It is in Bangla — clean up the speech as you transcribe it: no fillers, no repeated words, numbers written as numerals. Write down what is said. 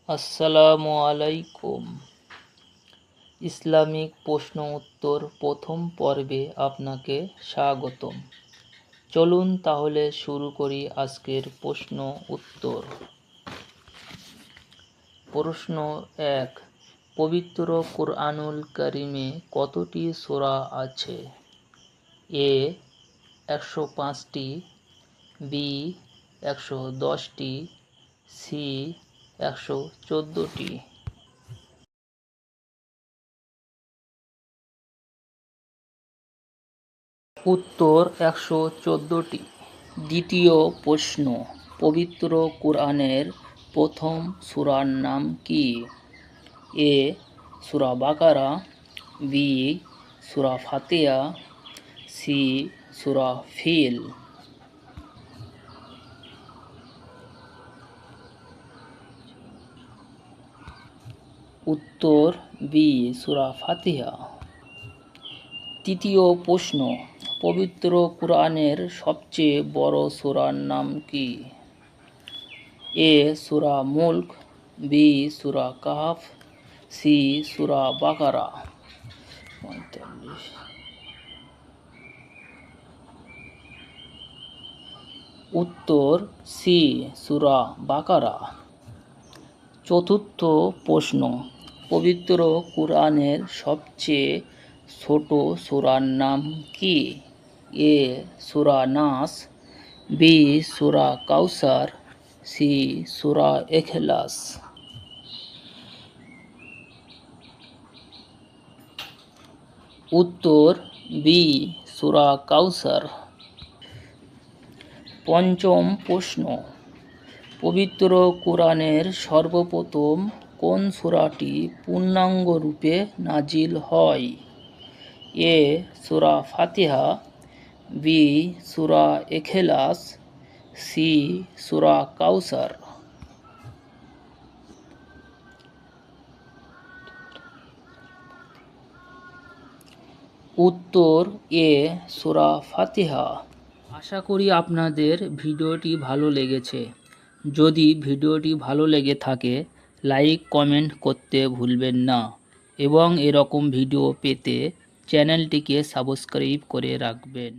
আসসালামু আলাইকুম। ইসলামিক প্রশ্ন উত্তর প্রথম পর্বে আপনাকে স্বাগতম। চলুন তাহলে শুরু করি আজকের প্রশ্ন উত্তর। প্রশ্ন 1, পবিত্র কুরআনুল কারিমে কতটি সূরা আছে? এ 105টি, বি 110টি, সি 114টি। উত্তর 114টি। দ্বিতীয় প্রশ্ন, পবিত্র কুরআনের প্রথম সূরার নাম কি? এ সূরা বাকারা, বি সূরা ফাতিহা, সি সূরা ফিল। উত্তর বি সূরা ফাতিহা। তৃতীয় প্রশ্ন, পবিত্র কুরআনের সবচেয়ে বড় সূরার নাম কি? এ সূরা মুলক, বি সূরা কাহফ, সি সূরা বাকারা। উত্তর সি সূরা বাকারা। চতুর্থ প্রশ্ন, পবিত্র কুরআনের সবচেয়ে ছোট সূরার নাম কি? এ সূরা নাস, বি সূরা কাউসার, সি সূরা ইখলাস। উত্তর বি সূরা কাউসার। পঞ্চম প্রশ্ন, পবিত্র কুরআনের সর্বপ্রথম কোন সূরাটি পূর্ণাঙ্গ রূপে নাজিল হয়? এ সূরা ফাতিহা, বি সূরা ইখলাস, সি সূরা কাউসার। উত্তর এ সূরা ফাতিহা। আশা করি আপনাদের ভিডিওটি ভালো লেগেছে। যদি ভিডিওটি ভালো লেগে থাকে লাইক কমেন্ট করতে ভুলবেন না এবং এরকম ভিডিও পেতে চ্যানেলটিকে সাবস্ক্রাইব করে রাখবেন।